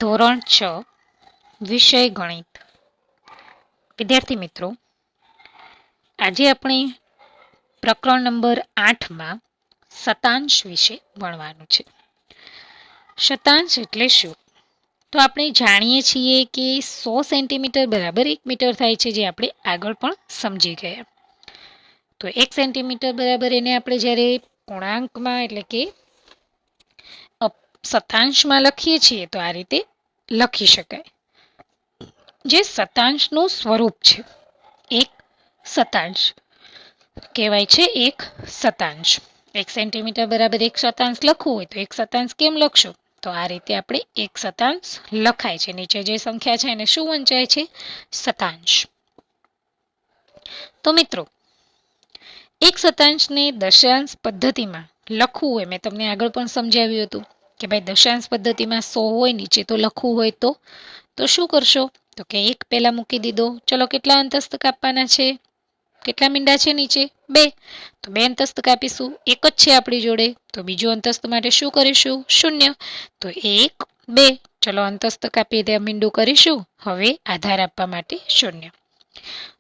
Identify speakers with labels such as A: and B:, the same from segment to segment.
A: ધોરણ 6 વિષય ગણિત. વિદ્યાર્થી મિત્રો, આજે આપણે પ્રકરણ નંબર 8માં શતાંશ વિશે ભણવાનું છે. શતાંશ એટલે શું? તો આપણે જાણીએ છીએ કે 100 સેન્ટીમીટર બરાબર 1 મીટર થાય છે, જે આપણે આગળ પણ સમજી ગયા. તો 1 સેન્ટીમીટર બરાબર એને આપણે જ્યારે પૂર્ણાંકમાં એટલે કે શતાંશમાં લખીએ છીએ તો આ રીતે લખી શકાય. જે શતાંશનું સ્વરૂપ છે, એક શતાંશ કહેવાય છે. એક શતાંશ 1 સેન્ટીમીટર બરાબર 1 શતાંશ લખવું હોય તો 1 શતાંશ કેમ લખશો? તો આ રીતે આપણે 1 શતાંશ લખાય છે. નીચે જે સંખ્યા છે એને શું વંચાય છે? શતાંશ. તો મિત્રો, 1 શતાંશને દશાંશ પદ્ધતિમાં લખવું હોય, મેં તમને આગળ પણ સમજાવ્યું હતું કે ભાઈ દશાંશ પદ્ધતિમાં 100 હોય નીચે તો લખવું હોય તો શું કરશો? તો કે 1 પહેલા મૂકી દીધો. ચલો, કેટલા અંતસ્થ કાપવાના છે? કેટલા મીંડા છે નીચે? 2. તો 2 અંતસ્થ કાપીશું. એક જ છે આપણી જોડે, તો બીજો અંતસ્થ માટે શું કરીશું? 0. તો 1 2. ચલો, અંતસ્થ કાપી દે, મીંડું કરીશું. હવે આધાર આપવા માટે 0.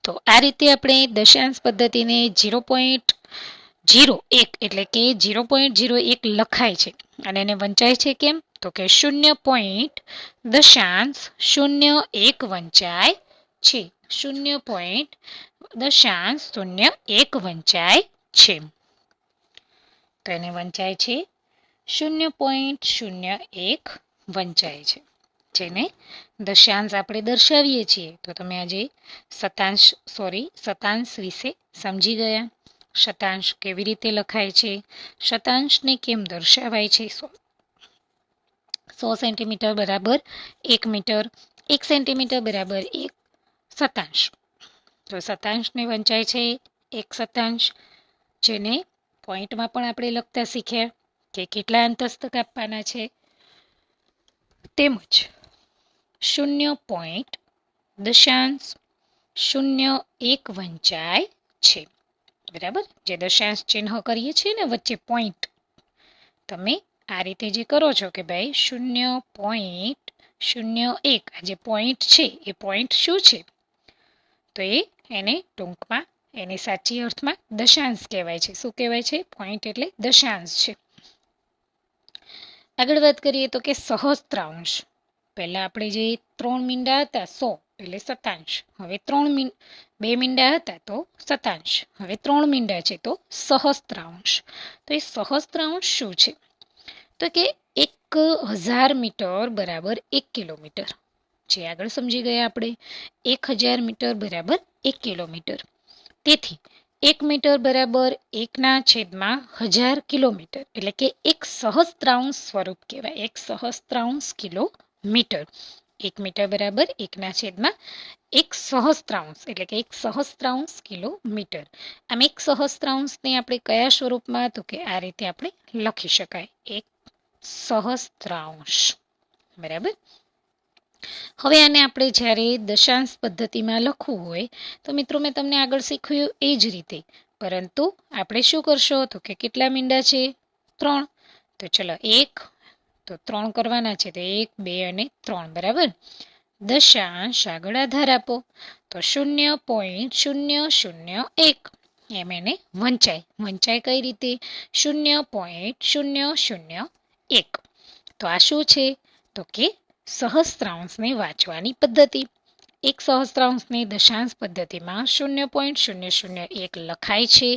A: તો આ રીતે આપણે દશાંશ પદ્ધતિને 0.01 એટલે કે 0.01 લખાય છે અને એને વંચાય છે કેમ? તો કે 0.01 વંચાય છે. 0.01 વંચાય છે. તો એને વંચાય છે 0.01 વંચાય છે, જેને દશાંશ આપણે દર્શાવીએ છીએ. તો તમે આજે શતાંશ વિશે સમજી ગયા. શતાંશ કેવી રીતે લખાય છે, શતાંશને કેમ દર્શાવાય છે. 100 સેન્ટીમીટર બરાબર 1 મીટર, 1 સેન્ટીમીટર બરાબર 1 શતાંશ. તો શતાંશને વંચાય છે 1 શતાંશ, જેને પોઈન્ટમાં પણ આપણે લખતા શીખ્યા કે કેટલા અંતસ્થ કાપવાના છે, તેમજ 0.01 વંચાય છે. બરાબર, જે દશાંશ ચિહ્ન કરીએ છીએ ને વચ્ચે પોઈન્ટ, તમે આ રીતે જે કરો છો કે ભાઈ 0.01 આ જે પોઈન્ટ છે એ પોઈન્ટ શું છે? તો એને ટૂંકમાં એની સાચી અર્થમાં દશાંશ કહેવાય છે. શું કહેવાય છે? પોઈન્ટ એટલે દશાંશ છે. આગળ વાત કરીએ તો કે સહસ્ત્રાંશ. પહેલા આપણે જે 3 મીંડા હતા 100 એટલે શતાંશ, હવે 2 મીંડા હતા તો શતાંશ, હવે 3 મીંડા છે તો સહસ્ત્રાંશ. તો એ સહસ્ત્રાંશ શું છે? તો કે 1000 મીટર બરાબર 1 કિલોમીટર. જે આગળ સમજી ગયા આપણે, 1000 મીટર બરાબર 1 કિલોમીટર. તેથી 1 મીટર બરાબર 1/1000 કિલોમીટર એટલે કે 1 સહસ્ત્રાંશ સ્વરૂપ કહેવાય. 1 સહસ્ત્રાંશ કિલોમીટર. 1 મીટર બરાબર 1/1 સહસ્ત્રાંશ એટલે કે 1 સહસ્ત્રાંશ કિલોમીટર. આમ 1 સહસ્ત્રાંશને આપણે કયા સ્વરૂપમાં? તો કે આ રીતે આપણે લખી શકાય, 1 સહસ્ત્રાંશ. બરાબર. હવે આને આપણે જ્યારે દશાંશ પદ્ધતિમાં લખવું હોય તો મિત્રો, મેં તમને આગળ શીખવ્યું એ જ રીતે, પરંતુ આપણે શું કરશો? તો કે કેટલા મીંડા છે? 3. તો ચલો 1 તો 3 કરવાના છે, તો 1 2 અને 3. બરાબર. દશાંશ આગળ આધાર આપો તો 0.001 એમ એને વંચાય કઈ રીતે? 0.001. તો આ શું છે? તો કે સહસ્ત્રાંશને વાંચવાની પદ્ધતિ. 1 સહસ્ત્રાંશને દશાંશ પદ્ધતિમાં 0.001 લખાય છે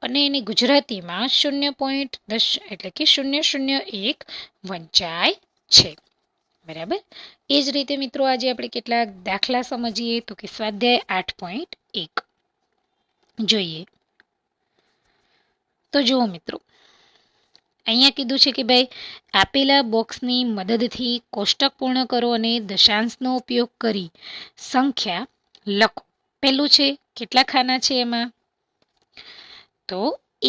A: અને એને ગુજરાતીમાં 0.10 એટલે કે 001 વંચાય છે. બરાબર. એ જ રીતે મિત્રો, આજે આપણે કેટલાક દાખલા સમજીએ. તો કે સ્વાધ્યાય 8.1 જોઈએ. તો જુઓ મિત્રો, અહીંયા કીધું છે કે ભાઈ આપેલા બોક્સની મદદથી કોષ્ટક પૂર્ણ કરો અને દશાંશનો ઉપયોગ કરી સંખ્યા લખો. પહેલું છે, કેટલા ખાના છે એમાં? તો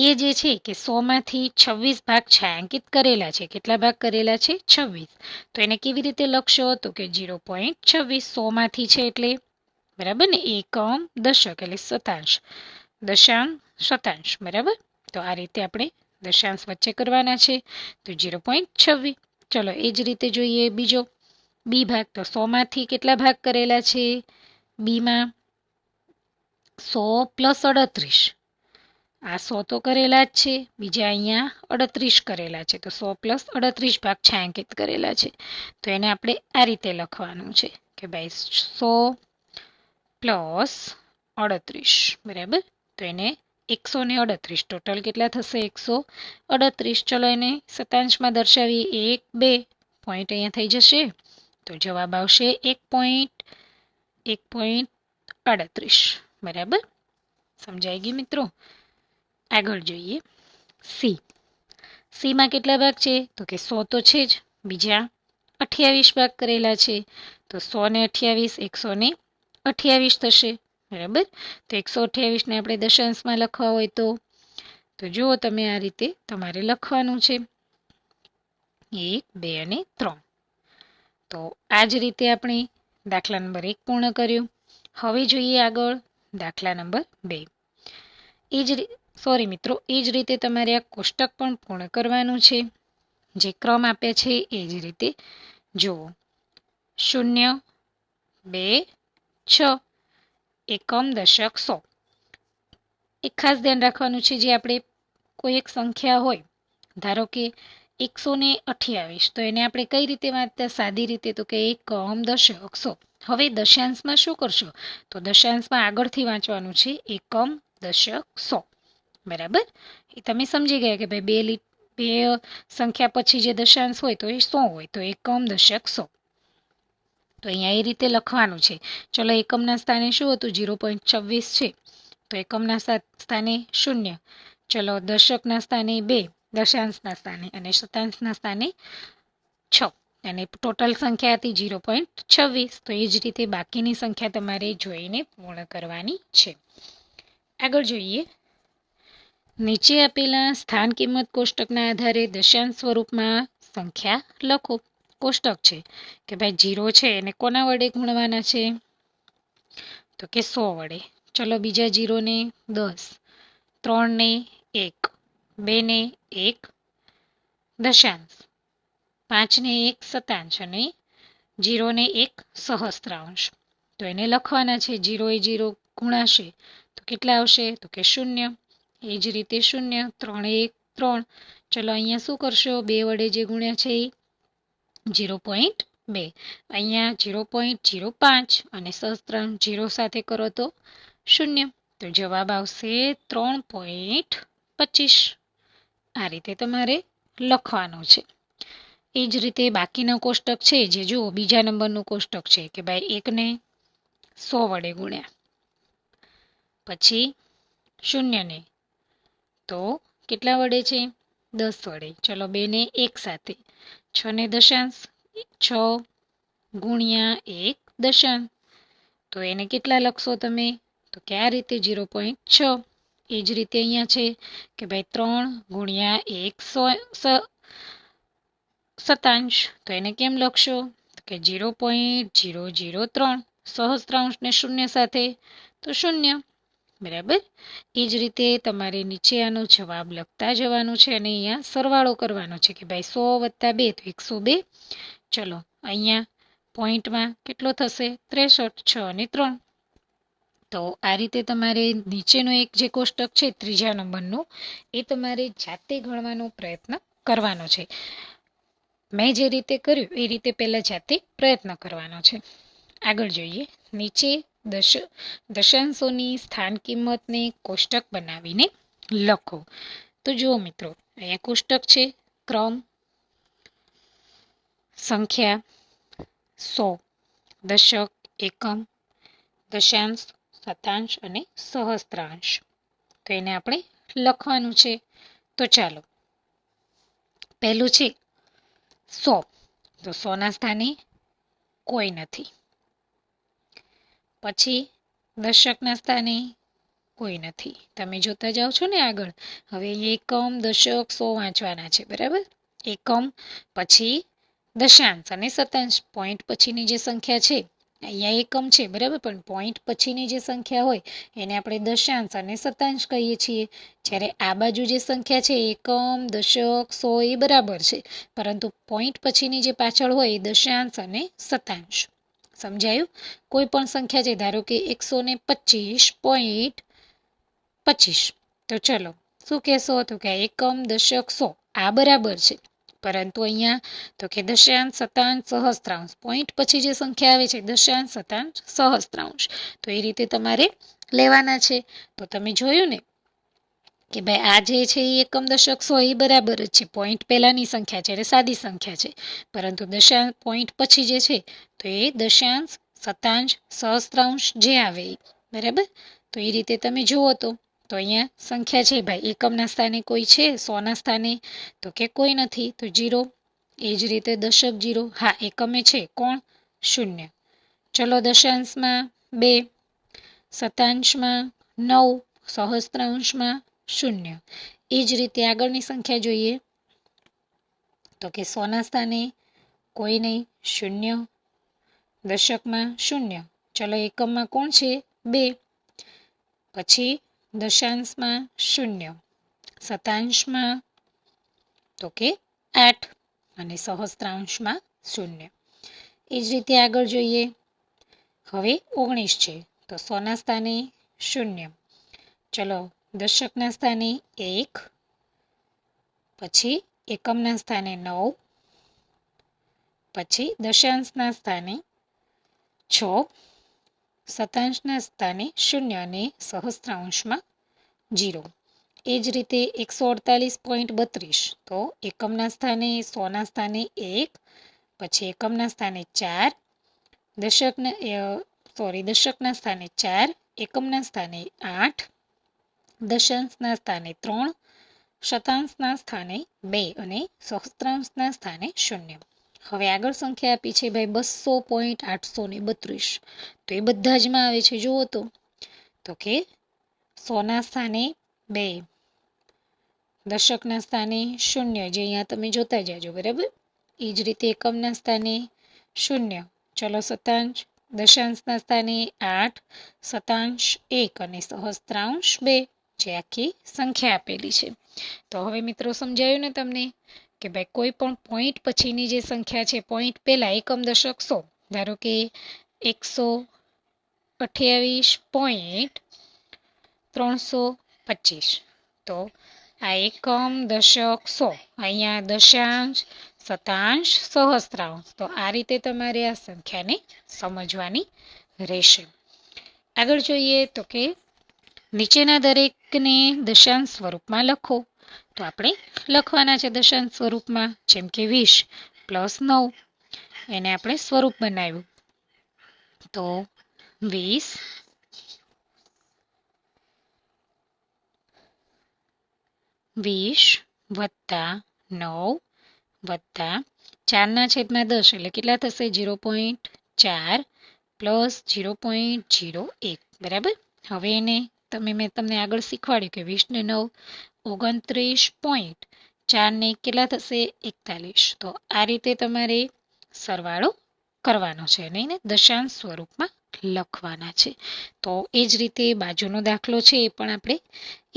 A: એ જે છે કે 100 માંથી 26 ભાગ છાંયાંકિત કરેલા છે. કેટલા ભાગ કરેલા છે? 26. તો એને કેવી રીતે લખશો? તો કે 0.26 100 માંથી છે એટલે, બરાબર ને, એકમ દશક એટલે શતાંશ, દશાંશ શતાંશ. બરાબર. તો આ રીતે આપણે દશાંશ વચ્ચે કરવાના છે. તો 0.26. ચલો, એ જ રીતે જોઈએ બીજો. બી ભાગ, તો 100માંથી કેટલા ભાગ કરેલા છે? બીમાં 100 પ્લસ 38, આ 100 તો કરેલા જ છે, બીજા અહીંયા 38 કરેલા છે, તો 100 પ્લસ 38 ભાગ છાંયાંકિત કરેલા છે. તો એને આપણે આ રીતે લખવાનું છે કે ભાઈ 100 પ્લસ 38, બરાબર. તો એને 138, ટોટલ કેટલા થશે? 138. ચલો એને શતાંશમાં દર્શાવી, 1 2 પોઈન્ટ અહીંયા થઈ જશે, તો જવાબ આવશે 1.38, બરાબર. સમજાઈ ગયું મિત્રો? આગળ જોઈએ સી. સીમાં કેટલા ભાગ છે? તો કે 100 તો છે જ, બીજા 28 ભાગ કરેલા છે, તો 100 ને 28 128 થશે, બરાબર. તો 128 ને આપણે દશાંશમાં લખવા હોય તો જુઓ તમે આ રીતે તમારે લખવાનું છે, 1 2 અને 3. તો આ જ રીતે આપણે દાખલા નંબર 1 પૂર્ણ કર્યું. હવે જોઈએ આગળ દાખલા નંબર 2. એ જ રીતે તમારે આ કોષ્ટક પણ પૂર્ણ કરવાનું છે. જે ક્રમ આપ્યા છે એ જ રીતે જુઓ. 0 2 6 એકમ દશક 100. એક ખાસ ધ્યાન રાખવાનું છે, જે આપણે કોઈ એક સંખ્યા હોય, ધારો કે 128, તો એને આપણે કઈ રીતે વાંચતા? સાદી રીતે, તો કે એકમ દશક 100. હવે દશાંશમાં શું કરશો? તો દશાંશમાં આગળથી વાંચવાનું છે, એકમ દશક 100, બરાબર. એ તમે સમજી ગયા કે ભાઈ બે સંખ્યા પછી જે દશાંશ હોય તો એ 100 હોય, તો એકમ દશક 100. તો અહીંયા એ રીતે લખવાનું છે. ચલો, એકમના સ્થાને શું હતું? 0.26 છે, તો એકમના સ્થાને 0. ચલો, દશકના સ્થાને 2, દશાંશના સ્થાને, અને શતાંશના સ્થાને 6, અને ટોટલ સંખ્યા હતી 0.26. તો એ જ રીતે બાકીની સંખ્યા તમારે જોઈને પૂર્ણ કરવાની છે. આગળ જોઈએ. નીચે આપેલા સ્થાન કિંમત કોષ્ટકના આધારે દશાંશ સ્વરૂપમાં સંખ્યા લખો. કોષ્ટક છે કે ભાઈ 0 છે એને કોના વડે ગુણવાના છે? તો કે 100 વડે. ચલો, બીજા 0 ને 10, 3 ને 1, 2 ને 1 દશાંશ, 5 ને 1 શતાંશ, અને 0 ને 1 સહસ્ત્રાંશ. તો એને લખવાના છે. 0 એ 0 ગુણાશે તો કેટલા આવશે? તો કે 0. એ જ રીતે 0, 3 એ 3. ચલો, અહીંયા શું કરશો? 2 વડે જે ગુણ્યા છે એ 0.2, અહીંયા 0.05, અને સહસ્ત્રાંશ 0 સાથે કરો તો 0. તો જવાબ આવશે 3.25. આ રીતે તમારે લખવાનું છે. એ જ રીતે બાકીના કોષ્ટક છે, જે જુઓ બીજા નંબરનું કોષ્ટક છે કે ભાઈ 1 ને 100 વડે ગુણ્યા, પછી 0 ને તો કેટલા વડે છે? 10 વડે. ચલો, 2 ને 1 સાથે, 6 ને દશાંશ, 6 ગુણ્યા 1 દશાંશ. તો એને કેટલા લખશો તમે? તો કે આ રીતે 0.6. એ જ રીતે અહીંયા છે કે ભાઈ 3 ગુણ્યા 1 શતાંશ. તો એને કેમ લખશો? તો કે 0.003, સહસ્ત્રાંશને 0 સાથે તો 0, બરાબર. એ જ રીતે તમારે નીચે આનો જવાબ લખતા જવાનું છે, અને અહીંયા સરવાળો કરવાનો છે કે ભાઈ 100 + 2 તો 102. ચલો, અહીંયા પોઈન્ટમાં કેટલો થશે? 63, 6 અને 3. તો આ રીતે તમારે નીચેનો એક જે કોષ્ટક છે ત્રીજા નંબરનું, એ તમારે જાતે ગણવાનો પ્રયત્ન કરવાનો છે. મેં જે રીતે કર્યું એ રીતે પહેલાં જાતે પ્રયત્ન કરવાનો છે. આગળ જોઈએ. નીચે દશાંશોની સ્થાન કિંમતને કોષ્ટક બનાવીને લખો. તો જુઓ મિત્રો, અહીંયા કોષ્ટક છે, ક્રમ, સંખ્યા, 100, દશક, એકમ, દશાંશ, શતાંશ અને સહસ્ત્રાંશ. તો એને આપણે લખવાનું છે. તો ચાલો, પહેલું છે 100. તો 100ના સ્થાને કોઈ નથી. પછી દશકના સ્થાને કોઈ નથી. તમે જોતા જાઓ છો ને આગળ. હવે એકમ, દશક, 100 વાંચવાના છે, બરાબર. એકમ, પછી દશાંશ અને શતાંશ, પોઈન્ટ પછીની જે સંખ્યા છે અહીંયા એકમ છે બરાબર, પણ પોઈન્ટ પછીની જે સંખ્યા હોય એને આપણે દશાંશ અને શતાંશ કહીએ છીએ. જ્યારે આ બાજુ જે સંખ્યા છે એકમ, દશક, સો એ બરાબર છે, પરંતુ પોઈન્ટ પછીની જે પાછળ હોય એ દશાંશ અને શતાંશ. સમજાયું? કોઈ પણ સંખ્યા છે, ધારો કે 125.25, તો ચલો શું કહેશો? તો કે એકમ, દશક, સો આ બરાબર છે, પરંતુ અહીંયા તો કે દશાંશ, શતાંશ, સહસ્ત્રાંશ, પોઈન્ટ પછી જે સંખ્યા આવે છે દશાંશ, શતાંશ, સહસ્ત્રાંશ, તો એ રીતે તમારે લેવાના છે. તો તમે જોયું ને કે ભાઈ આ જે છે એ એકમ, દશક, સો એ બરાબર જ છે, પોઈન્ટ પહેલાની સંખ્યા છે એટલે સાદી સંખ્યા છે, પરંતુ દશાંશ પોઈન્ટ પછી જે છે તો એ દશાંશ, શતાંશ, સહસ્ત્રાંશ જે આવે એ બરાબર. તો એ રીતે તમે જુઓ તો અહીંયા સંખ્યા છે ભાઈ, એકમના સ્થાને કોઈ છે, સોના સ્થાને તો કે કોઈ નથી, તો 0. એ જ રીતે દશક 0, હા એકમે છે, કોણ? 0. ચલો દશાંશમાં 2, શતાંશમાં 9, સહસ્ત્રાંશમાં 0. એ જ રીતે આગળની સંખ્યા જોઈએ તો કે સોના સ્થાને કોઈ નહીં, 0. દશકમાં 0. ચલો એકમમાં કોણ છે? 2. પછી દશાંશમાં 0, શતાંશમાં તો કે 8 અને સહસ્ત્રાંશમાં 0. એ જ રીતે આગળ જોઈએ, હવે 19 છે, તો સોના સ્થાને 0. ચલો દશકના સ્થાને 1, પછી એકમના સ્થાને 9, પછી દશાંશના સ્થાને 6, શતાંશના સ્થાને 0 અને સહસ્ત્રાંશમાં 0. એ જ રીતે 148.32, તો એકમના સ્થાને, સોના સ્થાને 1, પછી એકમના સ્થાને 4, દશકના સ્થાને 4, એકમના સ્થાને 8, દશાંશના સ્થાને 3, શતાંશના સ્થાને 2 અને સહસ્ત્રાંશના સ્થાને 0. હવે આગળ સંખ્યા આપી છે ભાઈ 200.832, તો એ બધા જમાં આવે છે. જુઓ તો કે સોના સ્થાને 2, દશકના સ્થાને 0, જે અહીંયા તમે જોતા જાજો બરાબર. એ જ રીતે એકમના સ્થાને 0, ચલો શતાંશ, દશાંશના સ્થાને 8, શતાંશ 1 અને સહસ્ત્રાંશ 2, જે આખી સંખ્યા આપેલી છે. તો હવે મિત્રો સમજાયું ને તમને કે ભાઈ કોઈ પણ પોઈન્ટ પછીની જે સંખ્યા છે, પોઈન્ટ પહેલા એકમ, દશક, સો, ધારો કે 128.325, તો આ એકમ, દશક, સો, અહીંયા દશાંશ, શતાંશ, સહસ્ત્રાંશ, તો આ રીતે તમારે આ સંખ્યાને સમજવાની રહેશે. આગળ જોઈએ તો કે નીચેના દરેકને દશાંશ સ્વરૂપમાં લખો. તો આપણે લખવાના છે દશાંશ સ્વરૂપમાં, જેમ કે 20 + 9, એને આપણે સ્વરૂપ બનાવ્યું, તો 20 વત્તા 9 વત્તા 4/10, એટલે કેટલા થશે? 0.4 + 0.01, બરાબર. હવે એને મેં તમને આગળ શીખવાડ્યું કે 20 ને 9 29.4 ને કેટલા થશે? 41. તો આ રીતે તમારે સરવાળો કરવાનો છે અને એને દશાંશ સ્વરૂપમાં લખવાના છે. તો એ જ રીતે બાજુનો દાખલો છે એ પણ આપણે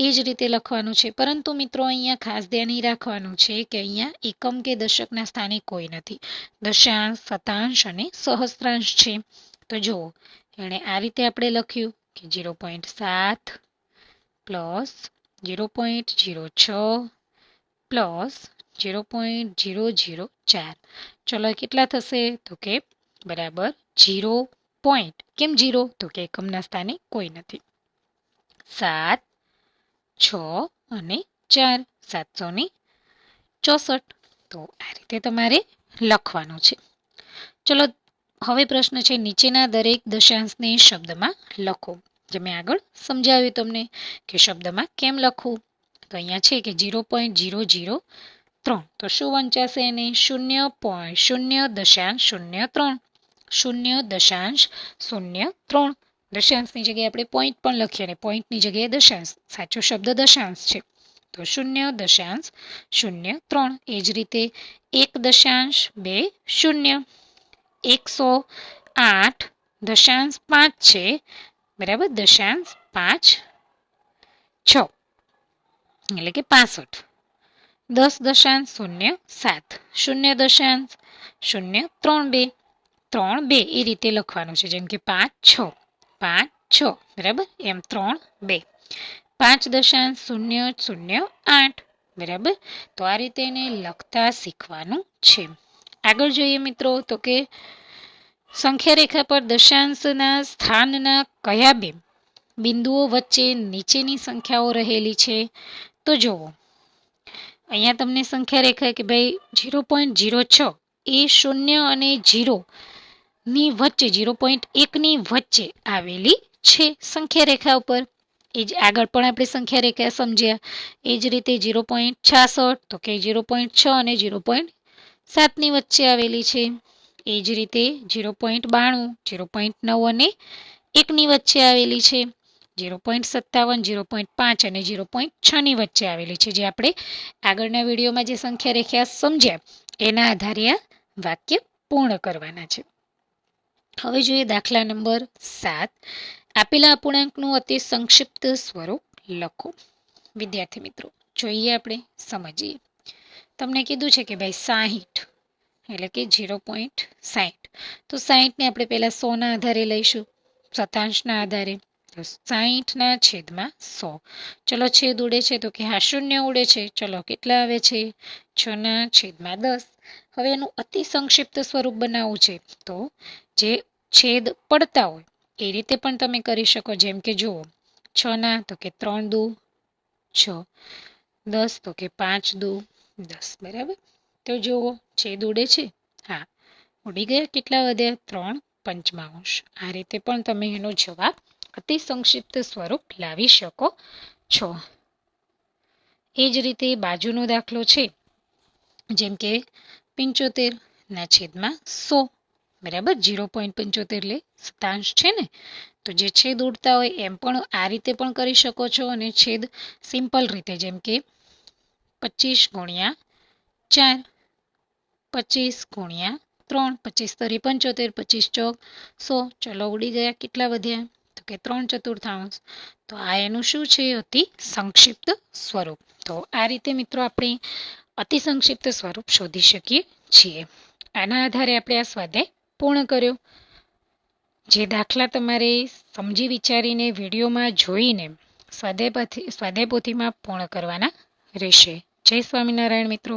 A: એ જ રીતે લખવાનું છે, પરંતુ મિત્રો અહીંયા ખાસ ધ્યાન એ રાખવાનું છે કે અહીંયા એકમ કે દશકના સ્થાને કોઈ નથી, દશાંશ, શતાંશ અને સહસ્ત્રાંશ છે. તો જુઓ, એણે આ રીતે આપણે લખ્યું કે 0.7 + 0.06 + 0.004, ચલો કેટલા થશે? તો કે બરાબર 0. કેમ 0? તો કે એકમના સ્થાને કોઈ નથી. 7, 6 અને 4, 764. તો આ રીતે તમારે લખવાનું છે. ચલો હવે પ્રશ્ન છે, નીચેના દરેક દશાંશને શબ્દમાં લખો. જે મેં આગળ સમજાવ્યું તમને કે શબ્દમાં કેમ લખવું. તો અહીંયા છે કે 0.003, તો શું વંચાશે એને? 0.003, 0.03. દશાંશની જગ્યાએ આપણે પોઈન્ટ પણ લખીએ અને પોઈન્ટની જગ્યાએ દશાંશ, સાચો શબ્દ દશાંશ છે, તો 0.03. એ જ રીતે 1.20, 108 દશાંશ 5 છે, બરાબર. દશાંશ 5 6 એટલે કે 65. 10.07 0.032 3 2 એ રીતે લખવાનું છે, જેમ કે 5 6 5 6 બરાબર, એમ 3 2 5.008 બરાબર. તો આ રીતે એને લખતા શીખવાનું છે. આગળ જોઈએ મિત્રો તો કે સંખ્યા રેખા પર દશાંશના સ્થાનના કયા બે બિંદુઓ વચ્ચે નીચેની સંખ્યાઓ રહેલી છે? તો જુઓ, અહીંયા તમને સંખ્યા રેખા કે ભાઈ 0.06 એ 0 અને 0 ની વચ્ચે 0.1 ની વચ્ચે આવેલી છે સંખ્યા રેખા ઉપર. એ જ આગળ પણ આપણે સંખ્યા રેખા સમજ્યા. એ જ રીતે 0.66 તો કે 0.6 અને 0.7 ની વચ્ચે આવેલી છે. એ જ રીતે 0.92 0.9 અને 1 ની વચ્ચે આવેલી છે. 0.57 0.5 અને 0.6 ની વચ્ચે આવેલી છે. જે આપણે આગળના વિડીયોમાં જે સંખ્યા રેખા સમજ્યા એના આધારે આ વાક્ય પૂર્ણ કરવાના છે. હવે જોઈએ દાખલા નંબર 7. આપેલા અપૂર્ણાંકનું અતિ સંક્ષિપ્ત સ્વરૂપ લખો. વિદ્યાર્થી મિત્રો, જોઈએ આપણે સમજીએ. તમને કીધું છે કે ભાઈ 60 એટલે કે 0.60. તો 60 ને આપણે પહેલા 100 ના આધારે લઈશું, શતાંશના આધારે. 60 ના છેદમાં 100. ચલો છેદ ઉડે છે તો કે હા શૂન્ય ઉડે છે. ચલો કેટલા આવે છે? 6 ના છેદમાં 10. હવે એનું અતિ સંક્ષિપ્ત સ્વરૂપ બનાવવું છે તો જે છેદ પડતા હોય એ રીતે પણ તમે કરી શકો. જેમ કે જુઓ, 6 ના તો કે 3 દુ 6, 10 તો કે 5 દુ 10 બરાબર. તો જુઓ છેદ ઉડે છે, હા ઉડી ગયા. કેટલા વધ્યા? 3 પંચમાંશ. આ રીતે પણ તમે એનો જવાબ અતિ સંક્ષિપ્ત સ્વરૂપ લાવી શકો છો. એ જ રીતે બાજુનો દાખલો છે, જેમ કે 75 ના છેદમાં 100 બરાબર. 0.75 એટલે શતાંશ છે ને, તો જે છેદ ઉડતા હોય એમ પણ આ રીતે પણ કરી શકો છો, અને છેદ સિમ્પલ રીતે જેમ કે 25 ગુણ્યા 4, 25 ગુણ્યા 3, 25 તરી 75, 25 ચોક 100. ચલો ઉડી ગયા. કેટલા વધ્યા? તો કે 3/4. તો આ એનું શું છે? અતિ સંક્ષિપ્ત સ્વરૂપ. તો આ રીતે મિત્રો આપણે અતિ સંક્ષિપ્ત સ્વરૂપ શોધી શકીએ છીએ. આના આધારે આપણે આ સ્વાધ્યાય પૂર્ણ કર્યો. જે દાખલા તમારે સમજી વિચારીને વિડીયોમાં જોઈને સ્વાધ્યાય પોથીમાં પૂર્ણ કરવાના રહેશે. જય સ્વામિનારાયણ મિત્રો.